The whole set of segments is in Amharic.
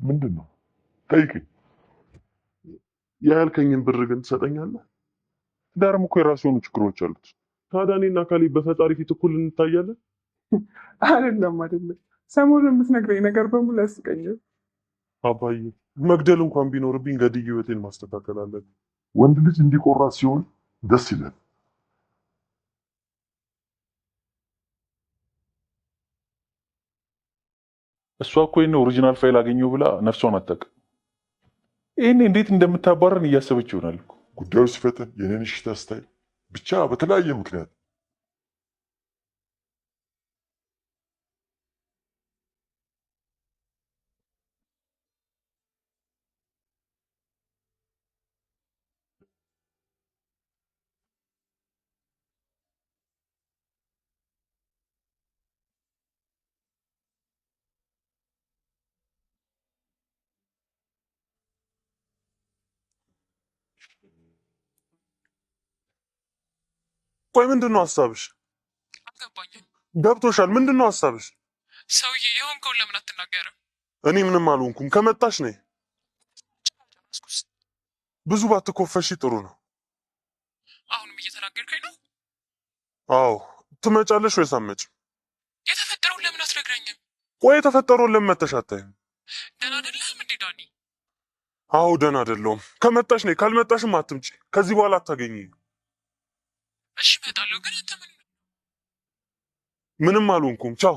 ምንድነው? ጠይቀኝ። ያልከኝን ብር ግን ትሰጠኛለህ? ትዳርም እኮ የራሱ የሆኑ ችግሮች አሉት። ታዲያ እኔና ካሌብ በፈጣሪ ፊት እኩል እንታያለን? አይደለም። ሰሞኑን የምትነግረኝ ነገር በሙሉ ያስቀኛል። አባዬ መግደል እንኳን ቢኖርብኝ ገድዬ ህይወቴን ማስተካከል አለብኝ። ወንድ ልጅ እንዲቆራት ሲሆን ደስ ይላል። እሷ እኮ ይሄን ኦሪጂናል ፋይል አገኘው ብላ ነፍሷን አታውቅም። ይሄን እንዴት እንደምታባረን እያሰበች ይሆናል እኮ። ጉዳዩ ሲፈጠን የኔን እሽታ ስታይ ብቻ በተለያየ ምክንያት ቆይ ምንድነው ሀሳብሽ? አልገባኝም። ገብቶሻል? ምንድነው ሀሳብሽ? ሰውዬ የሆንከውን ለምን አትናገርም? እኔ ምንም አልሆንኩም። ከመጣሽ ነይ። ጨረስኩስ። ብዙ ባትኮፈሺ ጥሩ ነው። አሁንም እየተናገርከኝ ነው? አዎ። ትመጫለሽ ወይስ አትመጭም? የተፈጠረውን ለምን አትነግረኝም? ቆይ የተፈጠረውን ለምን መተሽ አታይም? ደህና አይደለህም እንዴ ዳኒ? አዎ ደህና አይደለሁም። ከመጣሽ ነይ፣ ካልመጣሽም አትምጪ። ከዚህ በኋላ አታገኚኝ። እሺ እመጣለሁ፣ ግን አንተ ምንም አልሆንኩም። ቻው።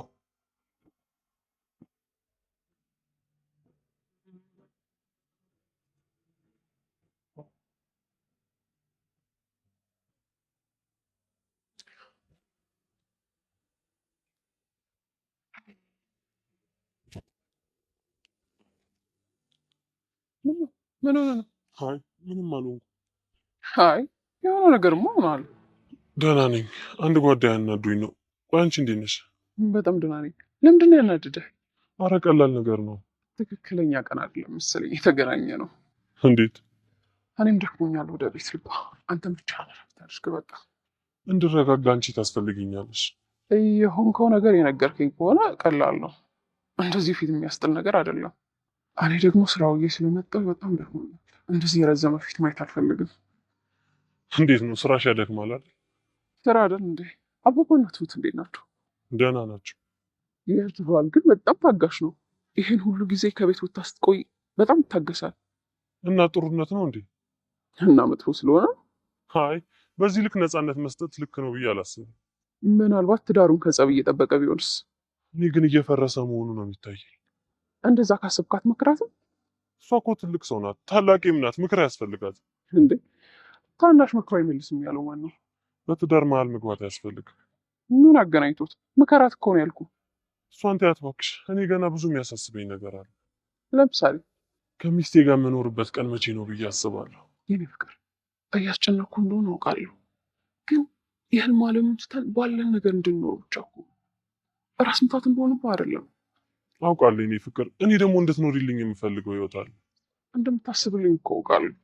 ምን ሆነ ነው? አይ ምንም አልሆንኩም። አይ የሆነ ነገርማ ሆኗል። ደህና ነኝ። አንድ ጓደኛ ያናዱኝ ነው። ቆይ አንቺ እንዴት ነሽ? በጣም ደህና ነኝ። ለምንድን ነው ያናድደህ? አረ ቀላል ነገር ነው። ትክክለኛ ቀን አይደለም መሰለኝ የተገናኘ ነው። እንዴት? እኔም ደክሞኛል፣ ወደ ቤት ልባ። አንተም ብቻ እረፍት አድርግ በቃ። እንድረጋጋ አንቺ ታስፈልጊኛለሽ። የሆንከው ነገር የነገርከኝ ከሆነ ቀላል ነው። እንደዚህ ፊት የሚያስጥል ነገር አይደለም። እኔ ደግሞ ስራውዬ ስለመጣሁ በጣም ደክሞኛል። እንደዚህ የረዘመ ፊት ማየት አልፈልግም። እንዴት ነው ስራሽ? ያደክማል አይደል? ስራ አይደል እንዴ? አባባና ትሁት እንዴት ናቸው? ደህና ናቸው። ይርትባል ግን በጣም ታጋሽ ነው። ይህን ሁሉ ጊዜ ከቤት ወጥታ ስትቆይ በጣም ይታገሳል። እና ጥሩነት ነው እንዴ? እና መጥፎ ስለሆነ? አይ በዚህ ልክ ነፃነት መስጠት ልክ ነው ብዬ አላስብም። ምናልባት ትዳሩን ከጸብ እየጠበቀ ቢሆንስ? እኔ ግን እየፈረሰ መሆኑ ነው የሚታየኝ። እንደዛ ካሰብካት መክራትም። እሷ እኮ ትልቅ ሰው ናት፣ ታላቂም ናት። ምክር ያስፈልጋት እንዴ? ታናሽ መክሮ አይመልስም ያለው ማን ነው? በትዳር መሀል መግባት አያስፈልግም። ምን አገናኝቶት? ምከራት እኮ ነው ያልኩህ። እሷን ተያት እባክሽ። እኔ ገና ብዙ የሚያሳስበኝ ነገር አለ። ለምሳሌ ከሚስቴ ጋር የምኖርበት ቀን መቼ ነው ብዬ አስባለሁ። የኔ ፍቅር እያስጨነኩ እንደሆነ አውቃለሁ፣ ግን የህልም ዓለምን ትተን ባለን ነገር እንድንኖር ብቻ እኮ ራስ ምታት እንደሆነብህ አይደለም። አውቃለሁ የኔ ፍቅር። እኔ ደግሞ እንድትኖሪልኝ የምፈልገው ህይወት አለ። እንደምታስብልኝ እኮ አውቃለሁ፣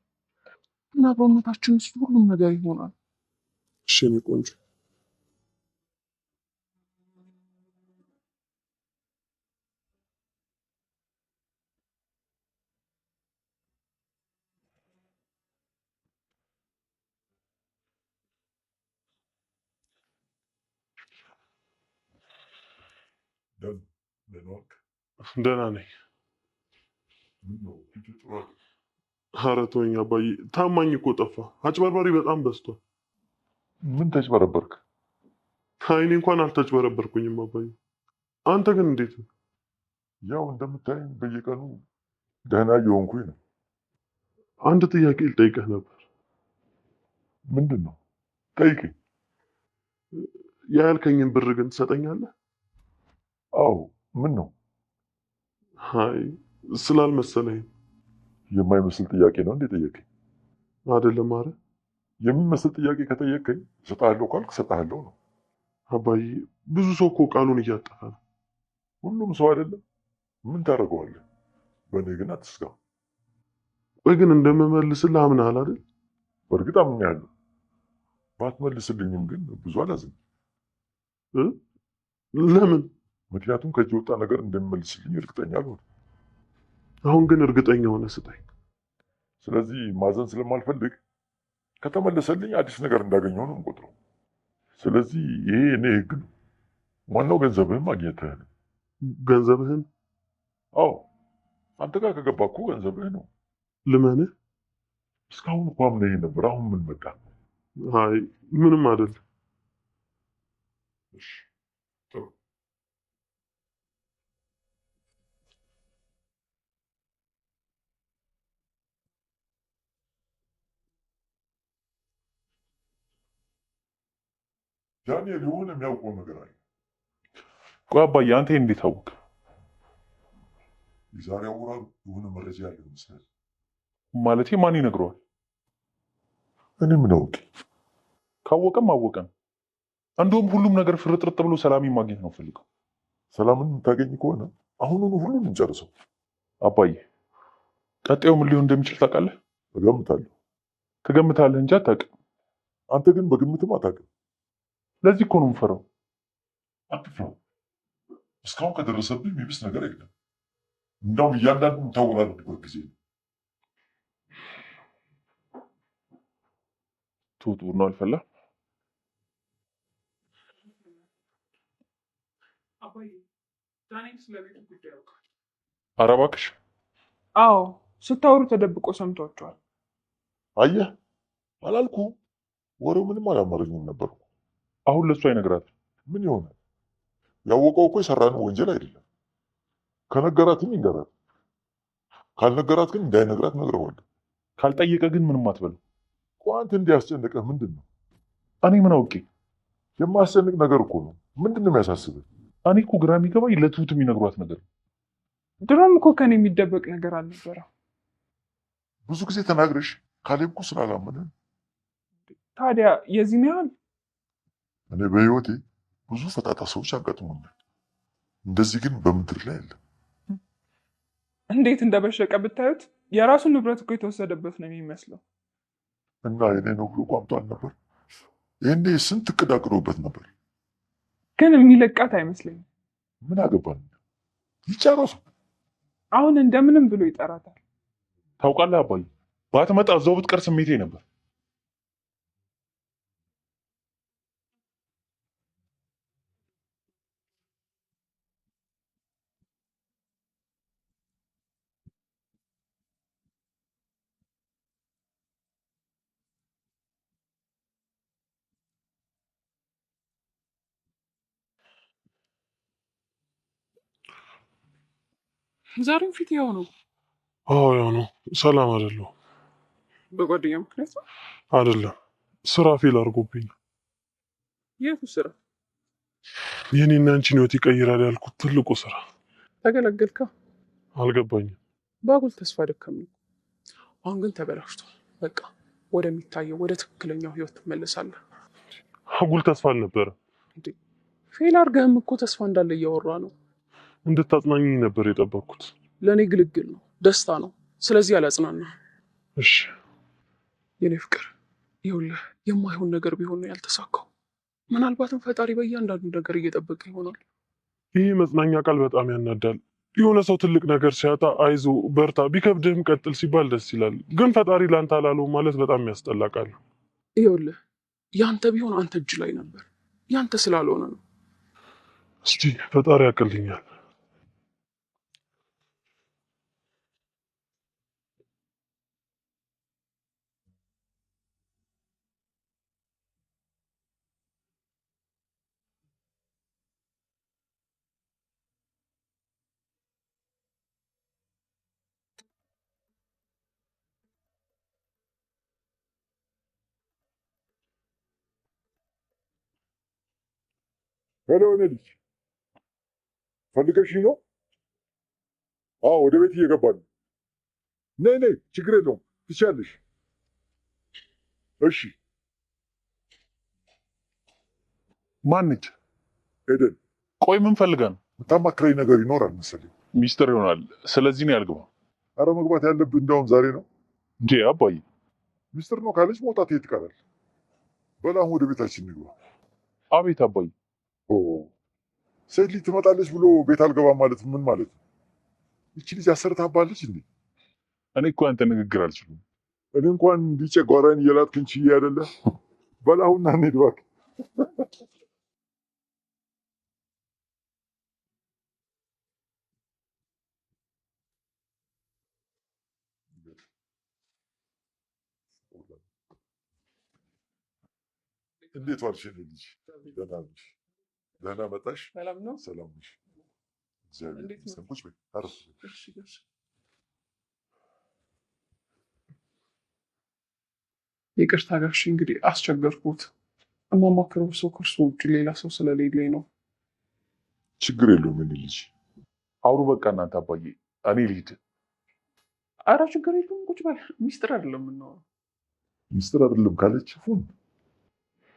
ግን አብሮነታችን ውስጥ ሁሉም ነገር ይሆናል። እሺ የኔ ቆንጆ። ደህና ነኝ። ኧረ ተወኝ አባዬ። ታማኝ እኮ ጠፋ። አጭበርባሪ በጣም በዝቷል። ምን ተጭበረበርክ? አይ እኔ እንኳን አልተጭበረበርኩኝም አባዬ። አንተ ግን እንዴት ነው? ያው እንደምታየኝ በየቀኑ ደህና እየሆንኩኝ ነው። አንድ ጥያቄ ልጠይቅህ ነበር። ምንድን ነው? ጠይቀኝ። ያልከኝን ብር ግን ትሰጠኛለህ? አዎ። ምን ነው? አይ ስላልመሰለኝ። የማይመስል ጥያቄ ነው እንዴ ጠየቀኝ? አይደለም። አረ የሚመስል ጥያቄ ከጠየቀኝ እሰጥሃለሁ ካልክ እሰጥሃለሁ ነው። አባዬ ብዙ ሰው እኮ ቃሉን እያጠፈ ነው። ሁሉም ሰው አይደለም። ምን ታደርገዋለህ? በእኔ ግን አትስጋ። ወይ ግን እንደምመልስልህ አምነሃል አይደል? በእርግጥ አምኛለሁ። ባትመልስልኝም ግን ብዙ አላዝንም። ለምን? ምክንያቱም ከዚህ ወጣ ነገር እንደሚመልስልኝ እርግጠኛ አልሆንም። አሁን ግን እርግጠኛ ሆነ ስጠኝ። ስለዚህ ማዘን ስለማልፈልግ ከተመለሰልኝ አዲስ ነገር እንዳገኘው ነው የምቆጥረው። ስለዚህ ይሄ እኔ ህግ ነው። ዋናው ገንዘብህን ማግኘትህ ነው። ገንዘብህን? አዎ አንተ ጋር ከገባ እኮ ገንዘብህ ነው። ልመንህ? እስካሁን እኮ አምነኸኝ ነበር። አሁን ምን መጣ? አይ ምንም አይደለም። እሺ ጥሩ። ዳንኤል የሆነ የሚያውቀው ነገር አለ። ቆይ አባዬ አንተ እንዴት አወቅ? የዛሬ አውራሩ የሆነ መረጃ ያለው ይመስላል። ማለቴ ማን ይነግረዋል? እኔ ምን አውቄ? ካወቀም አወቀም። እንደውም ሁሉም ነገር ፍርጥርጥ ብሎ ሰላም ማግኘት ነው ፈልገው። ሰላምን የምታገኝ ከሆነ አሁኑኑ ሁሉን እንጨርሰው። አባዬ ቀጣዩ ምን ሊሆን እንደሚችል ታውቃለህ? እገምታለሁ። ትገምታለህ እንጂ አታውቅም። አንተ ግን በግምትም አታውቅም። ለዚህ እኮ ነው የምፈራው። አትፍራው። እስካሁን ከደረሰብህ የሚብስ ነገር የለም። እንዳውም እያንዳንዱ የምታወራረድበት ጊዜ ነው። ቱቱ ነው አልፈላ። አባዬ ዳንኤል ስለቤቱ ጉዳይ ያውቃል? ኧረ እባክሽ። አዎ ስታወሩ ተደብቆ ሰምቷቸዋል። አየህ አላልኩም? ወሬው ምንም አላማረኝም ነበር። አሁን ለሱ አይነግራትም። ምን ይሆናል? ያወቀው እኮ የሰራነው ወንጀል አይደለም። ከነገራትም ይንገራት፣ ካልነገራት ግን እንዳይነግራት ነግረዋለሁ። ካልጠየቀ ግን ምንም አትበለው። ቋንት እንዲያስጨንቀህ ምንድን ነው? እኔ ምን አውቄ? የማያስጨንቅ ነገር እኮ ነው። ምንድን ነው የሚያሳስብህ? እኔ እኮ ግራ የሚገባኝ ለትሁት የሚነግሯት ነገር። ድሮም እኮ ከኔ የሚደበቅ ነገር አልነበረም። ብዙ ጊዜ ተናግረሽ ካሌብ እኮ ስላላመነ። ታዲያ የዚህን ያህል? እኔ በህይወቴ ብዙ ፈጣጣ ሰዎች አጋጥሞኛል። እንደዚህ ግን በምድር ላይ የለም። እንዴት እንደበሸቀ ብታዩት። የራሱን ንብረት እኮ የተወሰደበት ነው የሚመስለው። እና የኔ ነው ብሎ ቋምጧል ነበር። ይህኔ ስንት እቅድ አቅዶበት ነበር። ግን የሚለቃት አይመስለኝም። ምን አገባን? ይጨረሱ። አሁን እንደምንም ብሎ ይጠራታል። ታውቃለህ አባዬ ባትመጣ እዛው ብትቀር ስሜቴ ነበር። ዛሬም ፊት ያው ነው። አዎ ያው ነው። ሰላም አይደለሁ። በጓደኛ ምክንያት ነው? አይደለም ስራ ፌል አድርጎብኝ። የቱ ስራ? የኔና አንቺን ህይወት ይቀይራል ያልኩት ትልቁ ስራ። ተገለገልካ? አልገባኝም። በአጉል ተስፋ ደከምን። አሁን ግን ተበላሽቷል። በቃ ወደሚታየው ወደ ትክክለኛው ህይወት ትመለሳለህ። አጉል ተስፋ አልነበረ። ፌል አድርገህም እኮ ተስፋ እንዳለ እያወራ ነው። እንድታጽናኝ ነበር የጠበቅኩት። ለእኔ ግልግል ነው፣ ደስታ ነው። ስለዚህ አላጽናና። እሺ የኔ ፍቅር ይኸውልህ፣ የማይሆን ነገር ቢሆን ነው ያልተሳካው። ምናልባትም ፈጣሪ በእያንዳንዱ ነገር እየጠበቀ ይሆናል። ይህ መጽናኛ ቃል በጣም ያናዳል። የሆነ ሰው ትልቅ ነገር ሲያጣ አይዞ በርታ፣ ቢከብድህም ቀጥል ሲባል ደስ ይላል። ግን ፈጣሪ ላንተ አላለው ማለት በጣም የሚያስጠላ ቃል ነው። ይኸውልህ ያንተ ቢሆን አንተ እጅ ላይ ነበር፣ ያንተ ስላልሆነ ነው። እስቲ ፈጣሪ ያቅልኛል። ሄሎ እኔ ልጅ ፈልገሽኝ ነው? አዎ ወደ ቤት እየገባ ነው። ነይ ነይ፣ ችግር የለውም ትችያለሽ። እሺ ማንች? ኤደን። ቆይ ምን ፈልጋ ነው? የምታማክረኝ ነገር ይኖራል መሰለኝ። ሚስጥር ይሆናል። ስለዚህ ነው ያልገባ። አረ መግባት ያለብህ እንዳውም ዛሬ ነው። እንዴ አባዬ ሚስጥር ነው ካለች መውጣት የት ይቀራል? በል አሁን ወደ ቤታችን እንግባ። አቤት አባዬ። ሴት ልጅ ትመጣለች ብሎ ቤት አልገባም ማለት ምን ማለት ነው? ይቺ ልጅ አሰርታባለች እንዴ? እኔ እኮ አንተ ንግግር አልችልም። እኔ እንኳን እንዲህ ጨጓራዬን እየላጥክን ችዬ አይደለ? በላሁና እንሂድ እባክህ። እንዴት ዋልሽ የኔ ልጅ? ደህና ነሽ? ደህና መጣሽ? ሰላም ነው? ሰላም ነሽ? እግዚአብሔር እንዴት ነው? ይመስገን። ቁጭ በይ። አረፍ በይ። ይቅርታ ጋሽ፣ እንግዲህ አስቸገርኩት። የማማክረው ሰው ከእርሱ ውጭ ሌላ ሰው ስለሌለኝ ነው። ችግር የለውም የኔ ልጅ። አውሩ በቃ እናንተ አባዬ፣ እኔ ልሂድ። አረ ችግር የለውም፣ ቁጭ በል። ሚስጥር አይደለም የምናወራው። ሚስጥር አይደለም ካለች ፉን።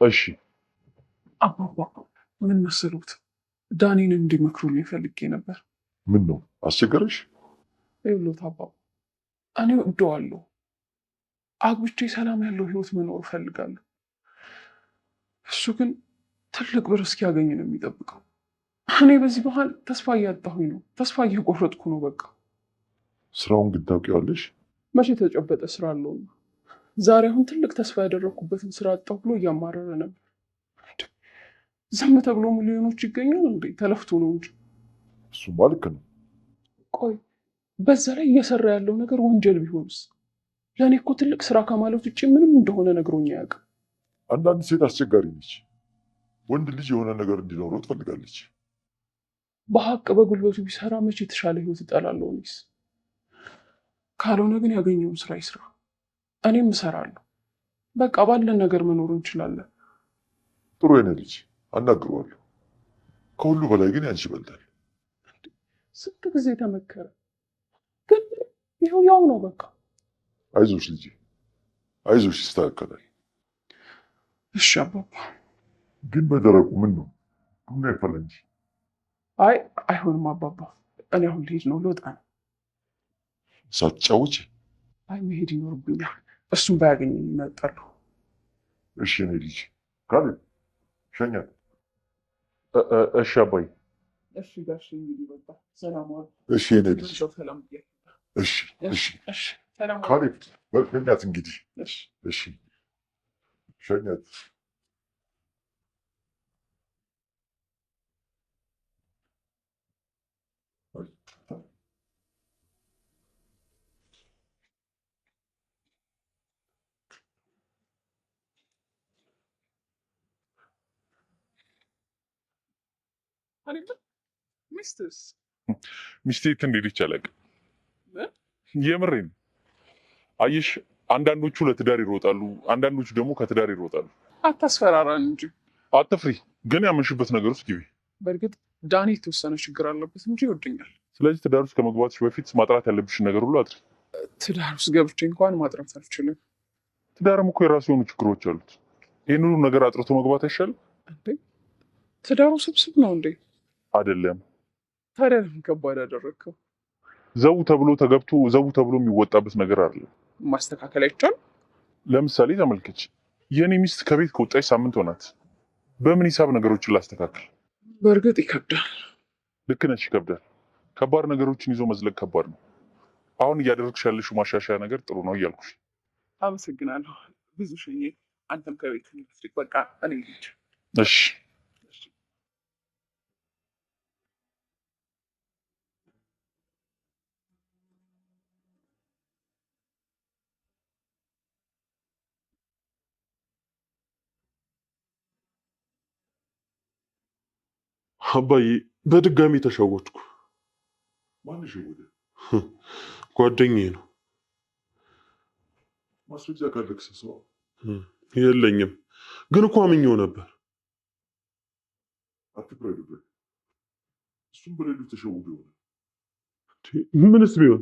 እሺ አባባ ምን መሰሉት፣ ዳኒን እንዲመክሩልኝ ፈልጌ ነበር። ምን ነው አስቸገረሽ? ይኸውልዎት አባባ፣ እኔ እወደዋለሁ። አግብቼ ሰላም ያለው ህይወት መኖር እፈልጋለሁ። እሱ ግን ትልቅ ብር እስኪያገኝ ነው የሚጠብቀው። እኔ በዚህ መሀል ተስፋ እያጣሁኝ ነው፣ ተስፋ እየቆረጥኩ ነው። በቃ ስራውን ግን ታውቂዋለሽ? መቼ የተጨበጠ ስራ አለው? ዛሬ አሁን ትልቅ ተስፋ ያደረግኩበትን ስራ አጣሁ ብሎ እያማረረ ነበር። ዝም ተብሎ ሚሊዮኖች ይገኛል እንዴ? ተለፍቶ ነው እንጂ። እሱማ ልክ ነው። ቆይ በዛ ላይ እየሰራ ያለው ነገር ወንጀል ቢሆንስ? ለእኔ እኮ ትልቅ ስራ ከማለት ውጭ ምንም እንደሆነ ነግሮኝ አያውቅም። አንዳንድ ሴት አስቸጋሪ ነች። ወንድ ልጅ የሆነ ነገር እንዲኖረው ትፈልጋለች። በሀቅ በጉልበቱ ቢሰራ መቼ የተሻለ ህይወት እጠላለሁ እኔስ። ካልሆነ ግን ያገኘውን ስራ ይስራ፣ እኔም እሰራለሁ። በቃ ባለን ነገር መኖር እንችላለን። ጥሩ የኔ ልጅ፣ አናግረዋለሁ። ከሁሉ በላይ ግን ያንቺ ይበልጣል። ስንት ጊዜ ተመከረ፣ ግን ይኸው ያው ነው በቃ። አይዞሽ ልጄ፣ አይዞሽ፣ ይስተካከላል። እሺ አባባ። ግን በደረቁ ምን ነው ቡና ይፈላ እንጂ። አይ አይሆንም አባባ፣ እኔ አሁን ልሄድ ነው፣ ልወጣ ነው። ሳትጫወቺ? አይ መሄድ ይኖርብኛል። እሱም ባያገኘኝ ይመጣሉ። እሺ የኔ ልጅ፣ ካሌብ ሸኛት። እሺ አባዬ። እሺ ጋሽ፣ እንግዲህ በቃ ሰላም ዋሉ። እሺ የኔ ልጅ፣ ሰላም ብያለሁ። እሺ እሺ። እሺ ሰላም ዋሉ። ካሌብ ሸኛት እንግዲህ። እሺ እሺ ሸኛት። ሚስትስ? ሚስቴ የት እንደሄደች አላውቅም። የምሬን። አየሽ፣ አንዳንዶቹ ለትዳር ይሮጣሉ፣ አንዳንዶቹ ደግሞ ከትዳር ይሮጣሉ። አታስፈራራን እንጂ። አትፍሪ፣ ግን ያመንሽበት ነገር ውስጥ ግቢ። በእርግጥ ዳኒ የተወሰነ ችግር አለበት እንጂ ይወደኛል። ስለዚህ ትዳር ውስጥ ከመግባትሽ በፊት ማጥራት ያለብሽን ነገር ሁሉ አጥሪ። ትዳር ውስጥ ገብቼ እንኳን ማጥራት አልችልም። ትዳርም እኮ የራሱ የሆኑ ችግሮች አሉት። ይህን ሁሉ ነገር አጥርቶ መግባት አይሻልም እንዴ? ትዳሩ ስብስብ ነው እንዴ? አይደለም? ታዲያ ለምን ከባድ አደረግከው? ዘው ተብሎ ተገብቶ ዘው ተብሎ የሚወጣበት ነገር አይደለም። ማስተካከል አይቻልም? ለምሳሌ ተመልከች፣ የኔ ሚስት ከቤት ከወጣች ሳምንት ሆናት። በምን ሂሳብ ነገሮችን ላስተካክል? በእርግጥ ይከብዳል። ልክ ነች፣ ይከብዳል። ከባድ ነገሮችን ይዞ መዝለቅ ከባድ ነው። አሁን እያደረግሽ ያለሽው ማሻሻያ ነገር ጥሩ ነው እያልኩሽ። አመሰግናለሁ። ብዙ ሸኘ። አንተም ከቤት ልትርቅ። በቃ እኔ ልጅ። እሺ አባዬ በድጋሚ ተሸወድኩ። ማን ሸወደ? ጓደኛዬ ነው። ማስረጃ ካለክ ሰው የለኝም፣ ግን እኮ አምኜው ነበር። አትፍረድበት። እሱም በሌሉ ተሸውዶ ይሆናል። ምንስ ቢሆን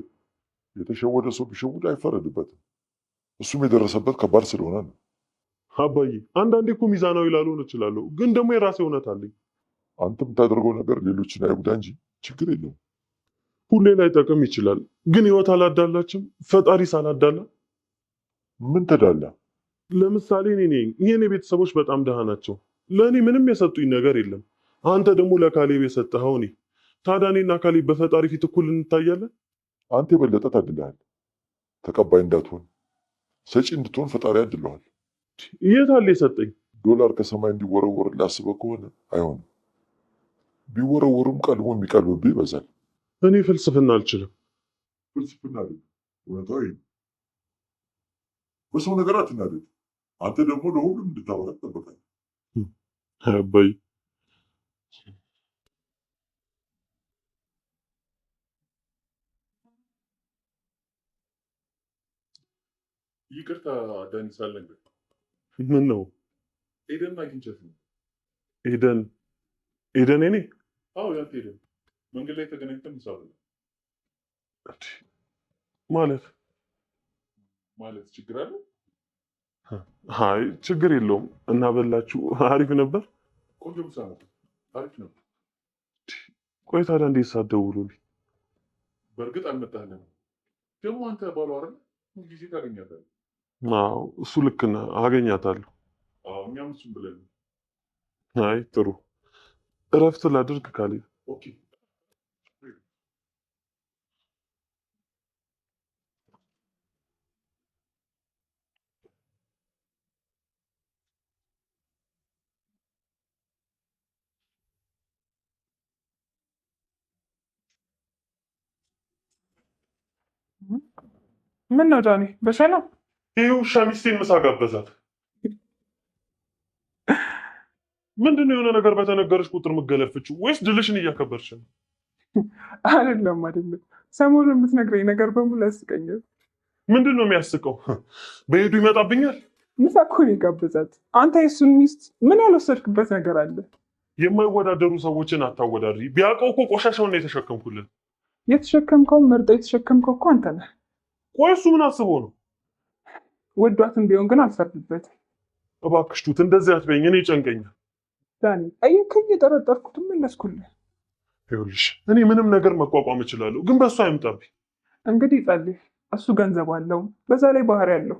የተሸወደ ሰው ቢሸውድ አይፈረድበትም። እሱም የደረሰበት ከባድ ስለሆነ ነው። አባዬ አንዳንዴ እኮ ሚዛናዊ ላልሆን እችላለሁ፣ ግን ደግሞ የራሴ እውነት አለኝ። አንተ የምታደርገው ነገር ሌሎችን አይጉዳ እንጂ ችግር የለውም። ሁሌ ላይ ጠቅም ይችላል፣ ግን ህይወት አላዳላችም። ፈጣሪ ሳላዳላ ምን ተዳላ? ለምሳሌ እኔ ነኝ፣ የኔ ቤተሰቦች በጣም ደሃ ናቸው። ለእኔ ምንም የሰጡኝ ነገር የለም። አንተ ደግሞ ለካሌብ የሰጠኸው እኔ። ታዲያ እኔና ካሌብ በፈጣሪ ፊት እኩል እንታያለን? አንተ የበለጠ ታድለሃል። ተቀባይ እንዳትሆን ሰጪ እንድትሆን ፈጣሪ አድለዋል። የት አለ የሰጠኝ? ዶላር ከሰማይ እንዲወረወር ላስበህ ከሆነ አይሆንም። ቢወረወሩም ቀልሞ የሚቀልብብህ ይበዛል። እኔ ፍልስፍና አልችልም። ፍልስፍና አይደለም፣ እውነታዊ ነው። በሰው ነገር አትናደድ። አንተ ደግሞ ለሁሉም እንድታወራ ትጠበቃለህ። አባዬ ይቅርታ ዳኒ ሳለን ምን ነው? ኤደን አግኝቻት ነው። ኤደን እኔ? አዎ ያንተ ኤደን መንገድ ላይ ተገናኝተን ምሳ በላን። ማለት ችግር አለ? አይ ችግር የለውም። እና በላችሁ? አሪፍ ነበር። ቆንጆ ምሳ ነበር። አሪፍ ነበር። ቆይ ታዲያ እንዴት ሳትደውሉልኝ? በእርግጥ አልመጣህልንም። ደግሞ አንተ ባሏ አይደል? ሁልጊዜ ታገኛታለህ። አዎ እሱ ልክ ነህ። አገኛታለሁ። አዎ እኛም እሱን ብለን። አይ ጥሩ። እረፍት ላድርግ ካሌብ። ኦኬ ምን ነው ዳኒ፣ በሰላም? ይህ ውሻ ሚስቴን ምሳ ጋበዛት። ምንድን ነው የሆነ ነገር በተነገረች ቁጥር የምትገለፍችው ወይስ ድልሽን እያከበርሽ ነው? አይደለም። ሰሞኑን የምትነግረኝ ነገር በሙሉ ያስቀኛል። ምንድን ነው የሚያስቀው? በሄዱ ይመጣብኛል። ምሳ እኮ ነው የጋበዛት። አንተ የሱን ሚስት ምን ያልወሰድክበት ነገር አለ? የማይወዳደሩ ሰዎችን አታወዳድሪ። ቢያውቀው እኮ ቆሻሻውን ነው የተሸከምኩልን። የተሸከምከውን መርጦ የተሸከምከው እኮ አንተ ነህ። ቆይ እሱ ምን አስቦ ነው? ወዷትም ቢሆን ግን አልፈርድበትም። እባክሽ ቱት እንደዚህ አትበይኝ፣ እኔ ይጨንቀኛል። ዳኒ ጠየከኝ፣ የጠረጠርኩትን መለስኩልህ። ይኸውልሽ እኔ ምንም ነገር መቋቋም እችላለሁ፣ ግን በእሱ አይምጣብኝ። እንግዲህ ጸልይ። እሱ ገንዘብ አለው፣ በዛ ላይ ባህሪ ያለው።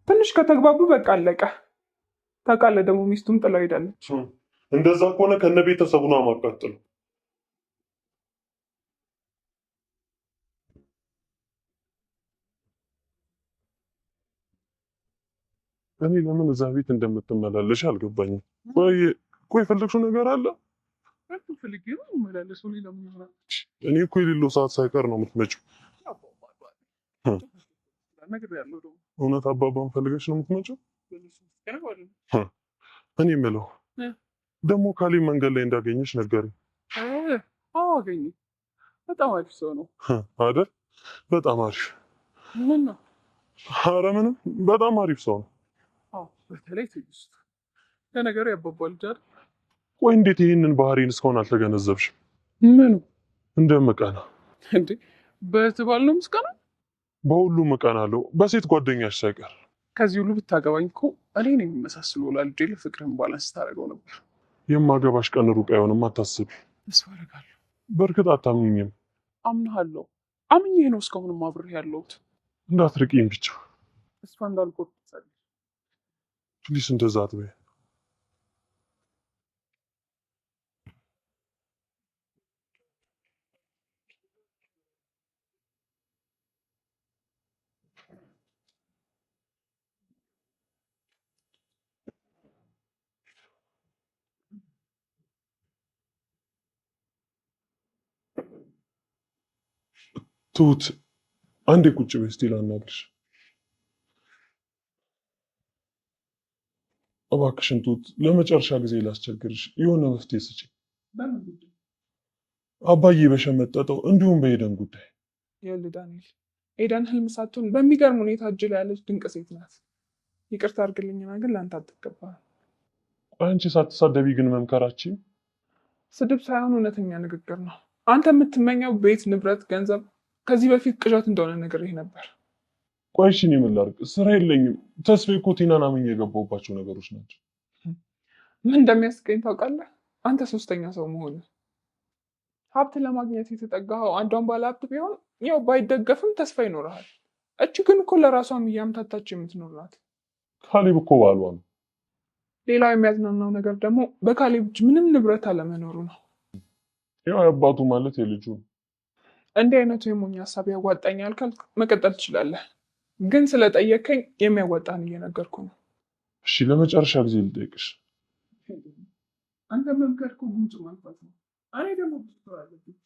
ትንሽ ከተግባቡ በቃ አለቀ። ታውቃለህ ደግሞ ሚስቱም ጥላው ሄዳለች። እንደዛ ከሆነ ከነ ቤተሰቡ ነው ማቃጠሉ። እኔ ለምን እዛ ቤት እንደምትመላለሽ አልገባኝም። ቆይ ፈለግሽው ነገር አለ? ፈልጌ ነው የምመላለሰው። ለምን ይሆናል? እኔ እኮ የሌለው ሰዓት ሳይቀር ነው የምትመጪው። እውነት አባባን ፈልገሽ ነው የምትመጪው? እኔ የምለው ደግሞ ካሌብ መንገድ ላይ እንዳገኘሽ ነገረኝ። አዎ አገኘ። በጣም አሪፍ ሰው ነው አይደል? በጣም አሪፍ። ምን ነው? ኧረ ምንም፣ በጣም አሪፍ ሰው ነው። በተለይ ትዕግስት። ለነገሩ ያባባል ልጅ አይደል? ቆይ እንዴት ይህንን ባህሪን እስካሁን አልተገነዘብሽም? ምኑ? እንደምቀና እንዴ? በትባል ነው ምስጋና? በሁሉም እቀናለሁ፣ በሴት ጓደኛሽ ሳይቀር። ከዚህ ሁሉ ብታገባኝ እኮ እኔን የሚመሳስሉ ወላጆቼ ለፍቅርህን ባላንስ ታደርገው ነበር። የማገባሽ ቀን ሩቅ አይሆንም፣ አታስቢ። ተስፋ አደርጋለሁ። በእርግጥ አታምኝም። አምንሃለሁ። አምኜህ ነው እስካሁንም አብሬህ ያለሁት። እንዳትርቂኝ ብቻ። ተስፋ እንዳልቆርጥ ጸልይ። ፕሊስ እንደዛ አትበይ። ትሁት አንዴ ቁጭ በይ እስቲ ላናግርሽ። እባክሽን ትሁት፣ ለመጨረሻ ጊዜ ላስቸግርሽ፣ የሆነ መፍትሄ ስጪኝ። አባዬ በሸመጠጠው እንዲሁም በኤደን ጉዳይ። ይኸውልህ ዳንኤል፣ ኤደን ህልም ሳትሆን በሚገርም ሁኔታ እጅ ላይ ያለች ድንቅ ሴት ናት። ይቅርታ አድርግልኝና ግን ለአንተ አትገባህም። አንቺ ሳትሳደቢ ግን መምከራችን ስድብ ሳይሆን እውነተኛ ንግግር ነው። አንተ የምትመኘው ቤት፣ ንብረት፣ ገንዘብ ከዚህ በፊት ቅዠት እንደሆነ ነግሬህ ነበር። ቆይ እሺ እኔ ምን ላድርግ? ስራ የለኝም። ተስፋዬ እኮ ቲናን አምኜ የገባሁባቸው ነገሮች ናቸው። ምን እንደሚያስቀኝ ታውቃለህ? አንተ ሶስተኛ ሰው መሆንህ። ሀብት ለማግኘት የተጠጋኸው አንዷን ባለ ሀብት ቢሆን ያው ባይደገፍም ተስፋ ይኖርሃል። እች ግን እኮ ለራሷም እያምታታች የምትኖር ናት። ካሌብ እኮ ባሏ ነው። ሌላው የሚያዝናናው ነገር ደግሞ በካሌብ እጅ ምንም ንብረት አለመኖሩ ነው። ያው አባቱ ማለት የልጁ ነው። እንዲህ አይነቱ የሞኝ ሀሳብ ያዋጣኛል ካልክ መቀጠል ትችላለህ። ግን ስለጠየከኝ የሚያዋጣን እየነገርኩ ነው። እሺ ለመጨረሻ ጊዜ ልጠይቅሽ። አንተ መምከር እኮ ጉንጭ ማልፋት ነው። እኔ ደግሞ ብዙ ስራ አለብኝ።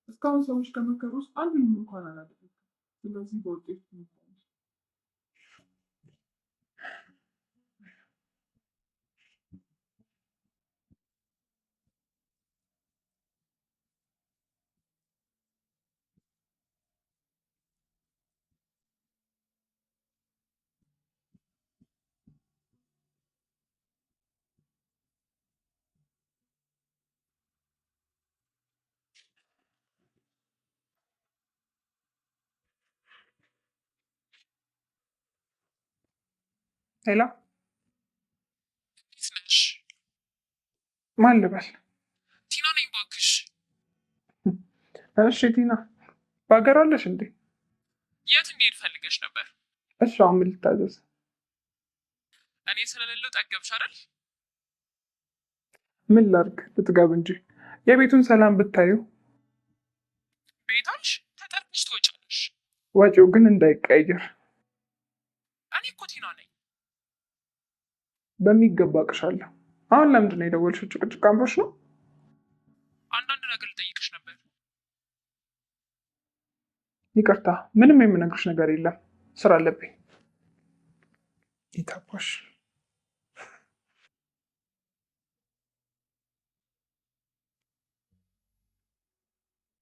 እስካሁን ሰዎች ከመከሩ ውስጥ አንዱንም እንኳን አላደረግም። ስለዚህ በውጤት ሄላ እንዴት ነሽ? ማን ልበል? ቲና ነኝ እባክሽ። እሺ ቲና፣ በሀገር አለሽ እንዴ? የት እንዲሄድ ፈልገሽ ነበር? እሺ አሁን ምን ልታዘዝ? እኔ ስለሌለው ጠገብሽ አይደል? ምን ላድርግ? ልትገብ እንጂ የቤቱን ሰላም ብታዩ። ቤታልሽ ተጠርተሽ ትወጫለሽ። ወጪው ግን እንዳይቀየር። እኔ እኮ ቲና ነኝ። በሚገባ አቅሻለሁ። አሁን ለምንድን ነው የደወልሽው? ጭቅጭቅ አምሮሽ ነው? አንዳንድ ነገር ልጠይቅሽ ነበር። ይቅርታ፣ ምንም የምነግርሽ ነገር የለም። ስራ አለብኝ። ይታባሽ።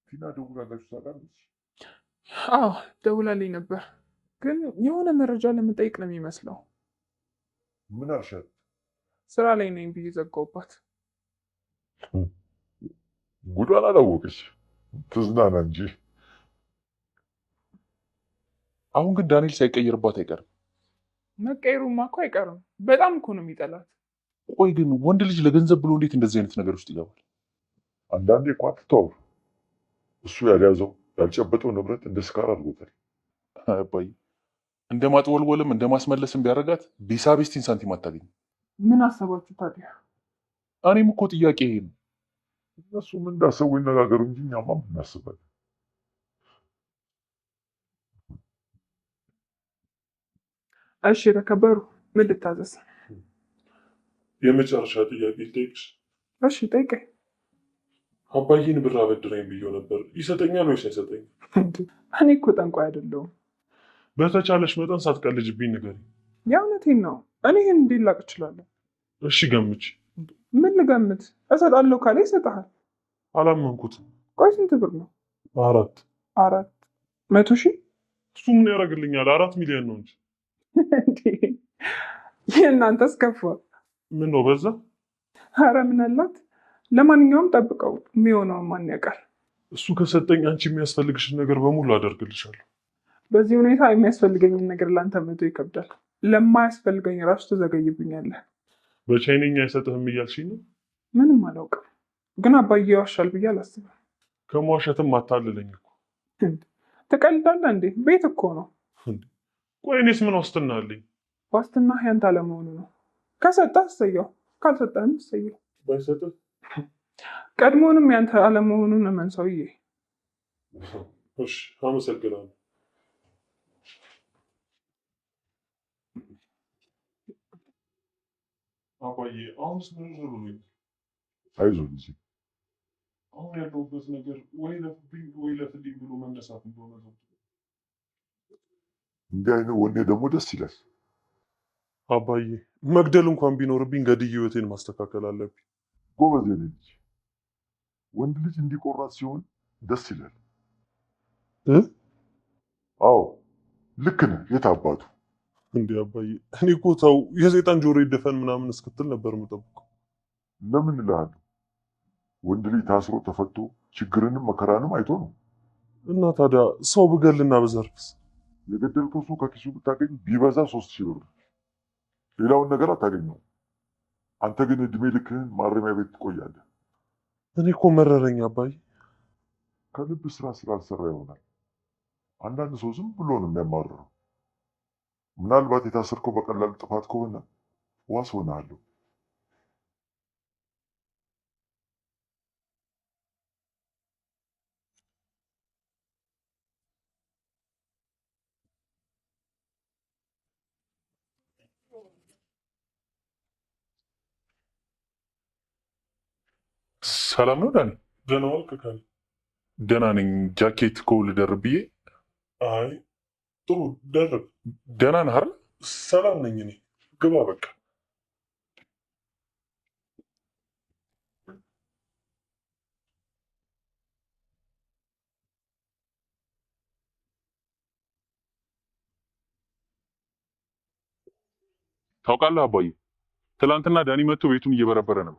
ቲና ደውላላችሁ ታውቃለች? አዎ ደውላልኝ ነበር፣ ግን የሆነ መረጃ ለመጠየቅ ነው የሚመስለው። ምን አልሻት? ስራ ላይ ነኝ ብዬ ዘጋሁባት። ጉዷን አላወቀች። ትዝናና እንጂ። አሁን ግን ዳንኤል ሳይቀየርባት አይቀርም። መቀየሩማ እኮ አይቀርም። በጣም እኮ ነው የሚጠላት። ቆይ ግን ወንድ ልጅ ለገንዘብ ብሎ እንዴት እንደዚህ አይነት ነገር ውስጥ ይገባል? አንዳንዴ እኮ አትተዋወር። እሱ ያልያዘው ያልጨበጠው ንብረት እንደ ስካር አድርጎታል። አባዬ እንደ ማጥወልወልም እንደ ማስመለስም ቢያደርጋት ቢሳቤስቲን ሳንቲም አታገኝም። ምን አሰባችሁ ታዲያ? እኔም እኮ ጥያቄ ይሄ ነው። እነሱም እንዳሰቡ ይነጋገሩ እንጂ እኛማ ምን እናስባለን? እሺ የተከበሩ፣ ምን ልታዘዝ? የመጨረሻ ጥያቄ ልጠይቅሽ። እሺ ጠይቀኝ። አባዬን ብር አበድረኝ ብዬው ነበር። ይሰጠኛል ወይስ አይሰጠኝም? እኔ እኮ ጠንቋይ አይደለሁም። በተቻለሽ መጠን ሳትቀልጅብኝ ንገሪኝ። የእውነቴን ነው። እኔ ይህን እንዴት ላቅ እችላለሁ? እሺ ገምች። ምን ልገምት? እሰጣለሁ ካለ ይሰጥሃል። አላመንኩትም። ቆይ ስንት ብር ነው? 4 400,000? እሱ ምን ያደርግልኛል? 4 ሚሊዮን ነው እንጂ። የእናንተስ ከፋ። ምን ነው በዛ? ኧረ ምን አላት። ለማንኛውም ጠብቀው፣ የሚሆነውን ማን ያውቃል? እሱ ከሰጠኝ አንቺ የሚያስፈልግሽን ነገር በሙሉ አደርግልሻለሁ። በዚህ ሁኔታ የሚያስፈልገኝን ነገር ለአንተ መቶ ይከብዳል። ለማያስፈልገኝ ራሱ ትዘገይብኛለህ። በቻይነኛ አይሰጥህም እያልሽኝ ነው? ምንም አላውቅም፣ ግን አባዬ ይዋሻል ብዬ አላስብም። ከመዋሸትም አታልለኝ እኮ። ትቀልዳለህ እንዴ? ቤት እኮ ነው። ቆይ እኔስ ምን ዋስትና አለኝ? ዋስትና ያንተ አለመሆኑ ነው። ከሰጠህ እሰየው፣ ካልሰጠህም እሰየው። ባይሰጥህ? ቀድሞውንም ያንተ አለመሆኑን እመን ሰውዬ። እሺ አመሰግናለሁ። አባዬ አሁንስ ምን ብሎኝ? አይዞህ ልጄ። አሁን ያለሁበት ነገር ወይ ለፍብኝ ወይ ለፍልኝ ብሎ መነሳት እንደሆነ ነው። እንዲህ አይነት ወኔ ደግሞ ደስ ይላል። አባዬ መግደል እንኳን ቢኖርብኝ ገድዬ ህይወቴን ማስተካከል አለብኝ። ጎበዝ የኔ ልጅ። ወንድ ልጅ እንዲቆራት ሲሆን ደስ ይላል። አዎ ልክ ነህ። የት አባቱ እንዴ አባዬ፣ እኔ እኮ ተው የሰይጣን ጆሮ ይደፈን ምናምን እስክትል ነበር የምጠብቀው። ለምን እልሃለሁ? ወንድ ልጅ ታስሮ ተፈቶ ችግርንም መከራንም አይቶ ነው። እና ታዲያ ሰው ብገልና በዘርፍስ? የገደልከው ሰው ከኪሱ ብታገኝ ቢበዛ 3,000 ብር፣ ሌላውን ነገር አታገኘው። አንተ ግን እድሜ ልክህን ማረሚያ ቤት ትቆያለህ። እኔ እኮ መረረኝ አባዬ። ከልብ ስራ ስላልሰራ ይሆናል። አንዳንድ ሰው ዝም ብሎ ነው የሚያማርረው። ምናልባት የታሰርከው በቀላል ጥፋት ከሆነ ዋስ ሆነሃለሁ። ሰላም ነው ዳኒ? ደህና ዋልክ ካል? ደህና ነኝ። ጃኬት እኮ ልደርብ ብዬ። አይ ጥሩ ደረብ። ደህና ነህ አይደል? ሰላም ነኝ እኔ። ግባ በቃ። ታውቃለህ አባዬ፣ ትናንትና ዳኒ መጥቶ ቤቱን እየበረበረ ነው።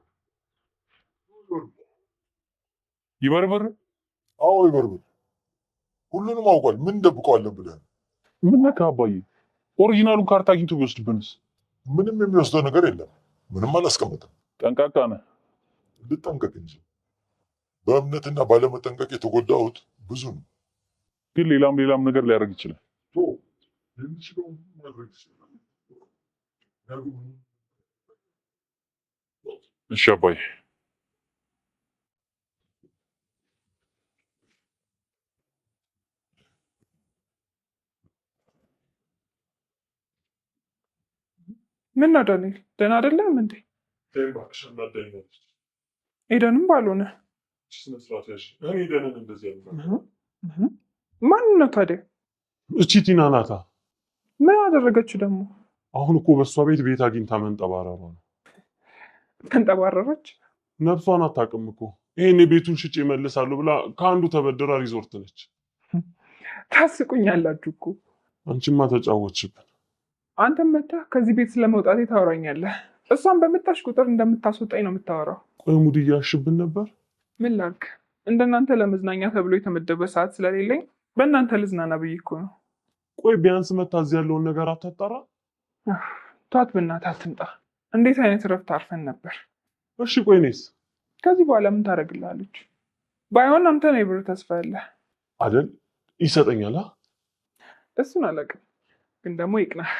ይበርበር? አዎ ይበርብር። ሁሉንም አውቋል። ምን ደብቀዋለን ብለህ? ምን ነካ አባዬ? ኦሪጂናሉን ካርታ አግኝቶ ቢወስድብንስ? ምንም የሚወስደው ነገር የለም። ምንም አላስቀምጥም። ጠንቃቃ ነህ። ልጠንቀቅ እንጂ በእምነትና ባለመጠንቀቅ የተጎዳሁት ብዙ ነው። ግን ሌላም ነገር ሊያደርግ ይችላል። የሚችለውን ማድረግ ይችላል። እሺ አባዬ። ምን ነው ዳንኤል፣ ደህና አይደለም እንዴ? እባክሽ እናዳኛለች። ኤደንም ባልሆነ ስነ ስርዓት ያዥ። እኔ ደህንን እንደዚህ ያለ ማን ነው ታዲያ? እቺ ቲና ናታ። ምን አደረገችው ደግሞ? አሁን እኮ በእሷ ቤት አግኝታ መንጠባረሯ ነው። ተንጠባረረች? ነፍሷን አታውቅም እኮ። ይሄን ቤቱን ሽጬ እመልሳለሁ ብላ ከአንዱ ተበድራ ሪዞርት ነች። ታስቁኛላችሁ እኮ። አንቺማ ተጫወችብን። አንተም መተህ ከዚህ ቤት ስለመውጣቴ ታወራኛለህ። እሷን በመጣሽ ቁጥር እንደምታስወጣኝ ነው የምታወራው። ቆይ ሙድ እያሽብን ነበር። ምን ላድርግ? እንደናንተ ለመዝናኛ ተብሎ የተመደበ ሰዓት ስለሌለኝ በእናንተ ልዝናና ብዬ እኮ ነው። ቆይ ቢያንስ መታ እዚህ ያለውን ነገር አታጣራ? ቷት በእናትህ አትምጣ። እንዴት አይነት እረፍት አርፈን ነበር። እሺ ቆይ እኔስ? ከዚህ በኋላ ምን ታደርግልሃለች? ባይሆን አንተ ነው የብር ተስፋ ያለህ አይደል? ይሰጠኛል። እሱን አላውቅም፣ ግን ደግሞ ይቅናህ።